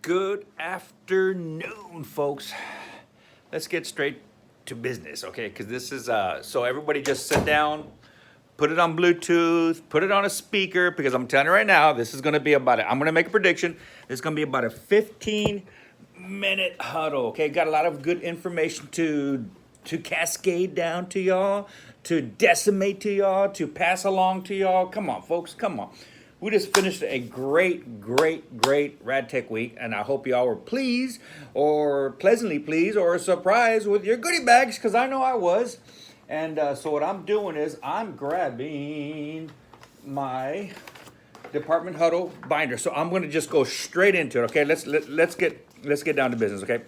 Good afternoon, folks. Let's get straight to business, okay? Because this is, so everybody just sit down, put it on Bluetooth, put it on a speaker, because I'm telling you right now, this is going to be about it. I'm going to make a prediction. It's going to be about a 15-minute huddle, okay? Got a lot of good information to cascade down to y'all, to decimate to y'all, to pass along to y'all. Come on, folks, come on. We just finished a great Rad Tech week, and I hope y'all were pleased, or pleasantly pleased, or surprised with your goodie bags, because I know I was. And so what I'm doing is I'm grabbing my department huddle binder. So I'm going to just go straight into it. Okay, let's get down to business. Okay,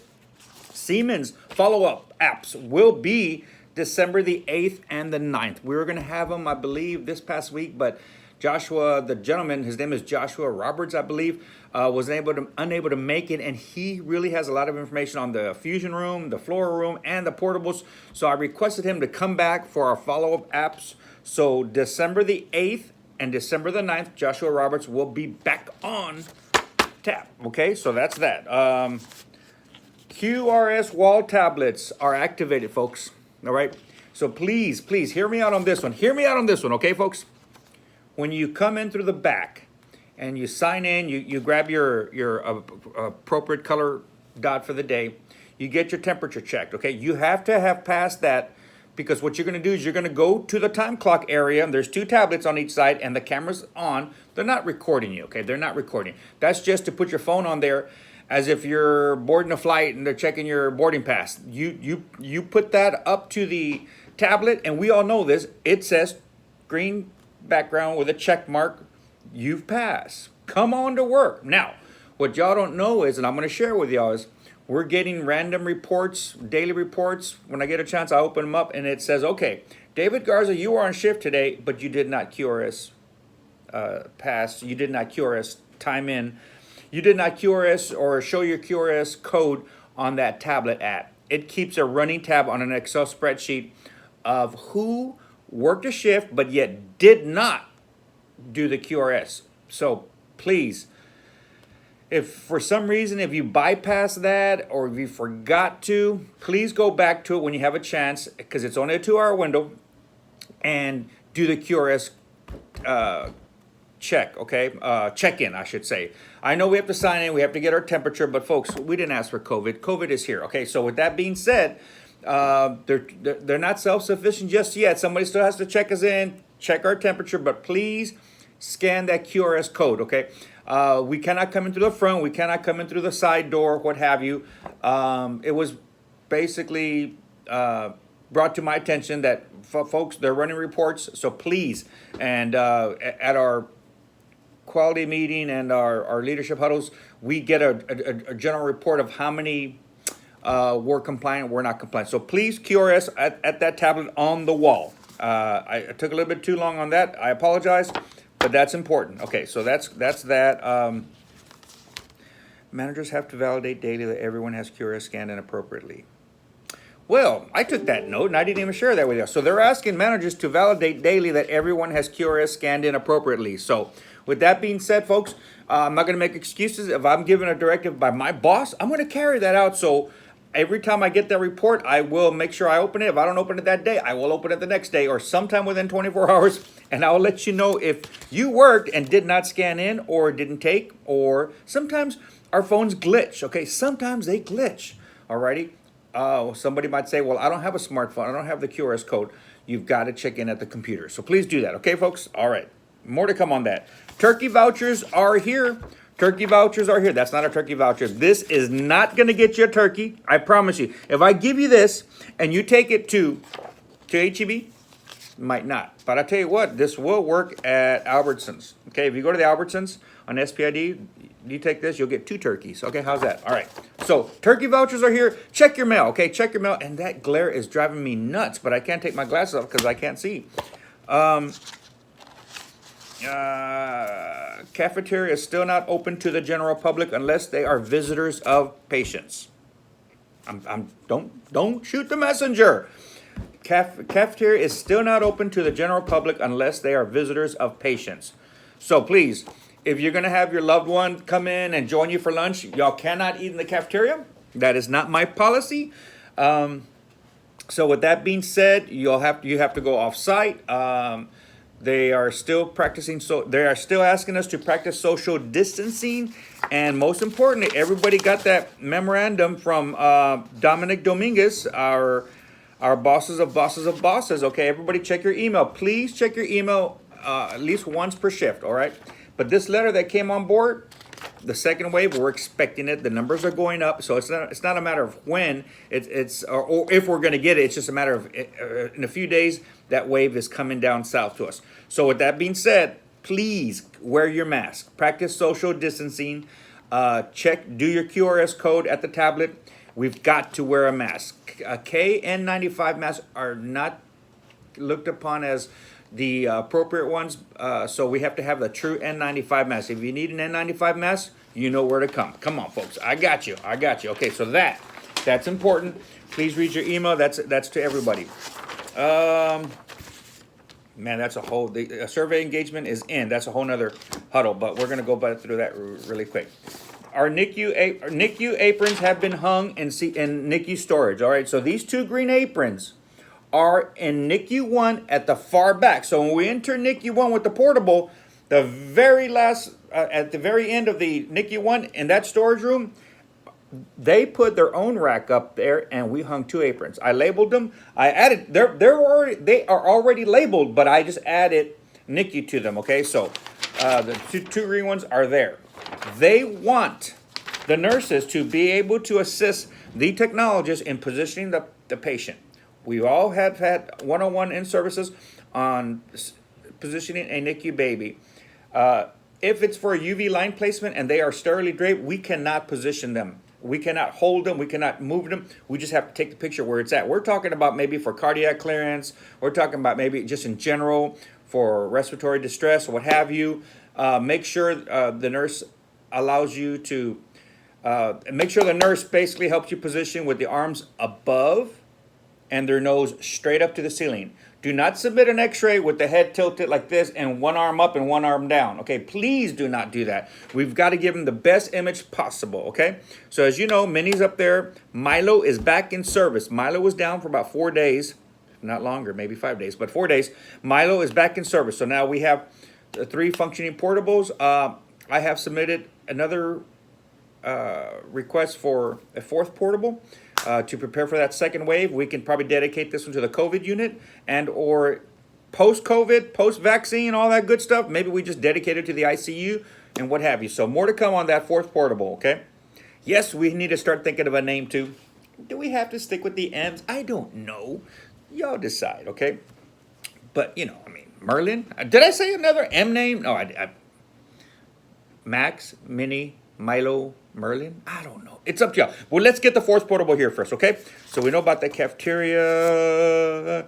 Siemens follow-up apps will be December the 8th and the 9th. We were going to have them, I believe, this past week, but Joshua, the gentleman, his name is Joshua Roberts, I believe, was unable to make it, and he really has a lot of information on the Fusion Room, the Flora Room, and the portables. So I requested him to come back for our follow-up apps. So December the 8th and December the 9th, Joshua Roberts will be back on tap. Okay, so that's that. QRS wall tablets are activated, folks. All right. So please hear me out on this one. Hear me out on this one, okay, folks? When you come in through the back and you sign in, you grab your appropriate color dot for the day, you get your temperature checked, okay? You have to have passed that, because what you're going to do is you're going to go to the time clock area, and there's 2 tablets on each side, and the camera's on. They're not recording you, okay? They're not recording. That's just to put your phone on there as if you're boarding a flight and they're checking your boarding pass. You put that up to the tablet, and we all know this. It says green background with a check mark. You've passed. Come on to work. Now, what y'all don't know is, and I'm going to share with y'all, is we're getting random reports, daily reports. When I get a chance, I open them up, and it says, okay, David Garza, you were on shift today, but you did not QRS pass. You did not QRS time in. You did not QRS or show your QRS code on that tablet app. It keeps a running tab on an Excel spreadsheet of who worked a shift but yet did not do the QRS. So please, if for some reason, if you bypass that or if you forgot to, please go back to it when you have a chance, because it's only a 2-hour window, and do the QRS check, okay? Check-in, I should say. I know we have to sign in, we have to get our temperature, but folks, we didn't ask for COVID. COVID is here, okay? So with that being said, they're not self-sufficient just yet. Somebody still has to check us in, check our temperature, but please scan that QRS code, okay? We cannot come in through the front. We cannot come in through the side door, what have you. It was basically brought to my attention that folks, they're running reports, so please, and at our quality meeting and our leadership huddles, we get a general report of how many we're compliant, we're not compliant. So please QRS at that tablet on the wall. I took a little bit too long on that. I apologize, but that's important. Okay, so that's that. Managers have to validate daily that everyone has QRS scanned in appropriately. Well, I took that note and I didn't even share that with you. So they're asking managers to validate daily that everyone has QRS scanned in appropriately. So with that being said, folks, I'm not going to make excuses. If I'm given a directive by my boss, I'm going to carry that out. So every time I get that report, I will make sure I open it. If I don't open it that day, I will open it the next day or sometime within 24 hours. And I'll let you know if you worked and did not scan in or didn't take, or sometimes our phones glitch. Okay, sometimes they glitch. Alrighty. Somebody might say, well, I don't have a smartphone. I don't have the QRS code. You've got to check in at the computer. So please do that. Okay, folks? All right. More to come on that. Turkey vouchers are here. Turkey vouchers are here. That's not a turkey voucher. This is not going to get you a turkey. I promise you. If I give you this and you take it to HEB, might not. But I tell you what, this will work at Albertsons. Okay, if you go to the Albertsons on SPID, you take this, you'll get 2 turkeys. Okay, how's that? All right. So turkey vouchers are here. Check your mail. Okay, check your mail. And that glare is driving me nuts, but I can't take my glasses off because I can't see. Cafeteria is still not open to the general public unless they are visitors of patients. Don't shoot the messenger. Cafeteria is still not open to the general public unless they are visitors of patients. So please, if you're gonna have your loved one come in and join you for lunch, y'all cannot eat in the cafeteria. That is not my policy. So with that being said, you have to go off site. They are still practicing, so they are still asking us to practice social distancing, and most importantly, everybody got that memorandum from Dominic Dominguez, our bosses of bosses of bosses. Okay, everybody check your email. Please check your email at least once per shift. All right, but this letter that came on board, the second wave, we're expecting it. The numbers are going up, so it's not a matter of when or if we're going to get it. It's just a matter of in a few days that wave is coming down south to us. So with that being said, please wear your mask. Practice social distancing. Do your QRS code at the tablet. We've got to wear a mask. KN95 masks are not looked upon as the appropriate ones, so we have to have the true N95 mask. If you need an N95 mask, you know where to come. Come on, folks. I got you. Okay, so that's important. Please read your email. That's to everybody. Man, that's the survey engagement is in. That's a whole nother huddle, but we're gonna go through that really quick. Our NICU aprons have been hung in NICU storage. All right, so these two green aprons are in NICU 1 at the far back. So when we enter NICU 1 with the portable, the very last, at the very end of the NICU 1 in that storage room, they put their own rack up there, and we hung two aprons. I labeled them. I added, they are already labeled, but I just added NICU to them. Okay, so the two green ones are there. They want the nurses to be able to assist the technologist in positioning the patient. We all have had one-on-one in-services on positioning a NICU baby. If it's for a UV line placement and they are sterilely draped, we cannot position them. We cannot hold them. We cannot move them. We just have to take the picture where it's at. We're talking about maybe for cardiac clearance. We're talking about maybe just in general for respiratory distress or what have you. Make sure the nurse allows you to, make sure the nurse basically helps you position with the arms above and their nose straight up to the ceiling. Do not submit an x-ray with the head tilted like this and one arm up and one arm down. Okay, please do not do that. We've got to give them the best image possible, okay? So as you know, Minnie's up there. Milo is back in service. Milo was down for about 4 days, not longer, maybe 5 days, but 4 days. Milo is back in service. So now we have the 3 functioning portables. I have submitted another request for a 4th portable. To prepare for that second wave. We can probably dedicate this one to the COVID unit and or post-COVID, post-vaccine, all that good stuff. Maybe we just dedicate it to the ICU and what have you. So more to come on that 4th portable, okay? Yes, we need to start thinking of a name too. Do we have to stick with the M's? I don't know. Y'all decide, okay? But, you know, I mean, Merlin. Did I say another M name? No, I Max, Minnie, Milo, Merlin? I don't know. It's up to y'all. Well, let's get the 4th portable here first, okay? So we know about the cafeteria.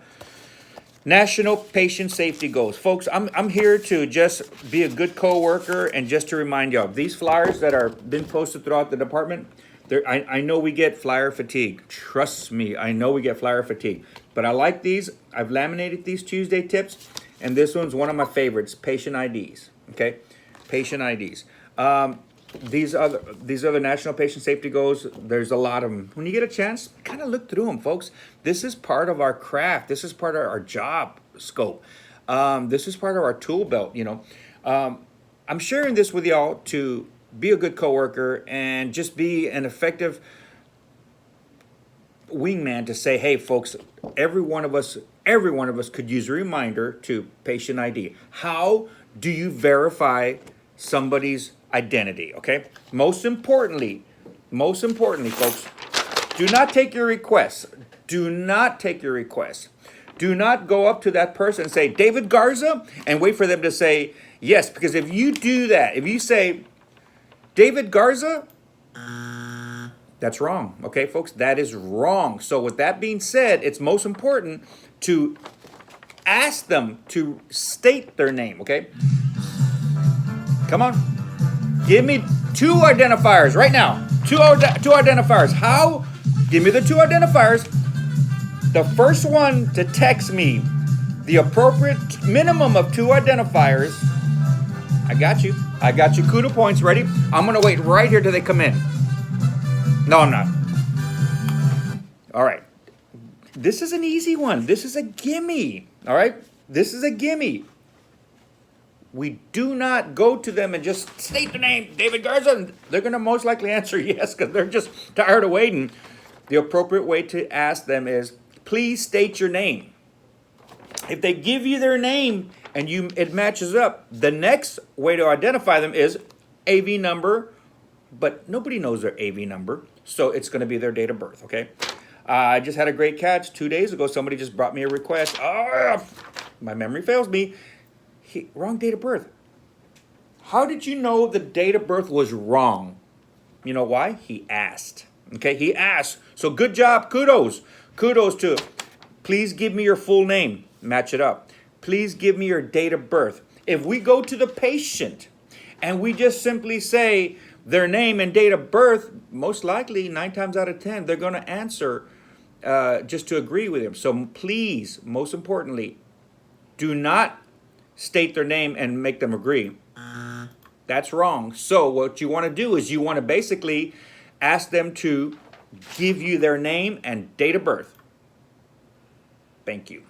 National Patient Safety Goals. Folks, I'm here to just be a good co-worker and just to remind y'all, these flyers that are been posted throughout the department, I know we get flyer fatigue. Trust me, I know we get flyer fatigue. But I like these. I've laminated these Tuesday tips, and this one's one of my favorites, patient IDs, okay? Patient IDs. These other national patient safety goals, there's a lot of them. When you get a chance, kind of look through them, folks. This is part of our craft. This is part of our job scope. This is part of our tool belt, you know. I'm sharing this with y'all to be a good coworker and just be an effective wingman to say, hey, folks, every one of us could use a reminder to patient ID. How do you verify somebody's identity? Okay, most importantly, folks, do not take your requests. Do not go up to that person and say, David Garza, and wait for them to say yes. Because if you do that, if you say, David Garza, that's wrong. Okay, folks, that is wrong. So with that being said, it's most important to ask them to state their name, okay? Come on. Give me 2 identifiers right now. 2 identifiers. How? Give me the 2 identifiers. The first one to text me the appropriate minimum of 2 identifiers. I got you. I got you kudo points ready. I'm gonna wait right here till they come in. No, I'm not. All right. This is an easy one. This is a gimme. All right. This is a gimme. We do not go to them and just state the name, David Garza. They're gonna most likely answer yes because they're just tired of waiting. The appropriate way to ask them is, please state your name. If they give you their name and it matches up, the next way to identify them is AV number, but nobody knows their AV number, so it's going to be their date of birth, okay? I just had a great catch 2 days ago. Somebody just brought me a request. My memory fails me. Wrong date of birth. How did you know the date of birth was wrong? You know why? He asked. Okay, he asked. So good job, kudos. Kudos to it. Please give me your full name. Match it up. Please give me your date of birth. If we go to the patient and we just simply say their name and date of birth, most likely 9 times out of 10, they're going to answer just to agree with him. So please, most importantly, do not state their name and make them agree. That's wrong. So what you want to do is you want to basically ask them to give you their name and date of birth. Thank you.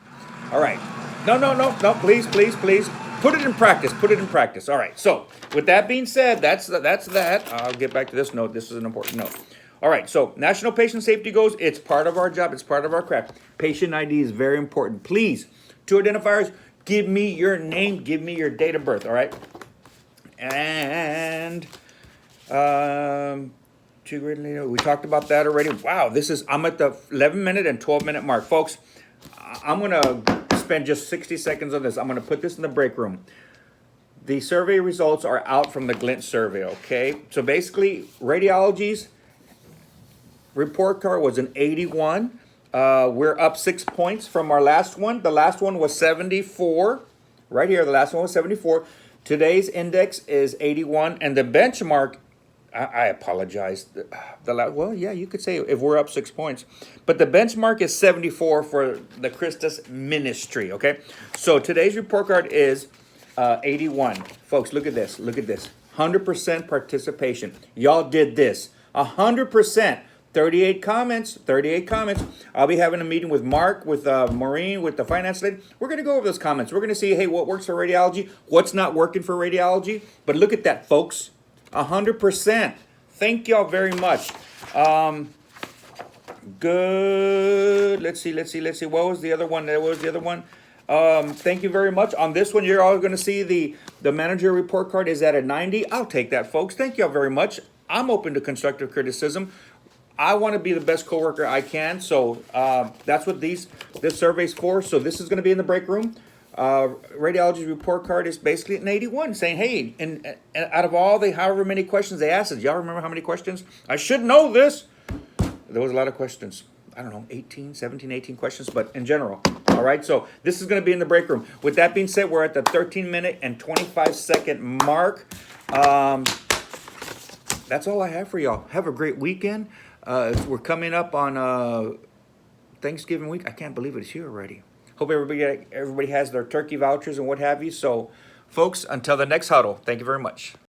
All right. No, please. Put it in practice. Put it in practice. All right. So with that being said, that's that. I'll get back to this note. This is an important note. All right. So National Patient Safety goes. It's part of our job. It's part of our craft. Patient ID is very important. Please, two identifiers. Give me your name. Give me your date of birth. All right. And we talked about that already. Wow. I'm at the 11-minute and 12-minute mark, folks. I'm going to spend just 60 seconds on this. I'm going to put this in the break room. The survey results are out from the Glint survey, okay? So basically, radiology's report card was an 81. We're up 6 points from our last one. The last one was 74. Right here, the last one was 74. Today's index is 81, and the benchmark, I apologize. Well, yeah, you could say if we're up 6 points. But the benchmark is 74 for the Christus ministry, okay? So today's report card is 81. Folks, look at this. Look at this. 100% participation. Y'all did this. 100%. 38 comments. 38 comments. I'll be having a meeting with Mark, with Maureen, with the finance lady. We're going to go over those comments. We're going to see, hey, what works for radiology? What's not working for radiology? But look at that, folks. 100%. Thank y'all very much. Good. Let's see. What was the other one? Thank you very much. On this one, you're all going to see the manager report card is at a 90. I'll take that, folks. Thank y'all very much. I'm open to constructive criticism. I want to be the best coworker I can. So that's what this survey's for. So this is going to be in the break room. Radiology's report card is basically an 81, saying, hey, and out of all the however many questions they asked, y'all remember how many questions? I should know this. There was a lot of questions. I don't know, 18 questions, but in general. All right, so this is going to be in the break room. With that being said, we're at the 13-minute and 25-second mark. That's all I have for y'all. Have a great weekend. We're coming up on Thanksgiving week. I can't believe it's here already. Hope everybody has their turkey vouchers and what have you. So, folks, until the next huddle, thank you very much.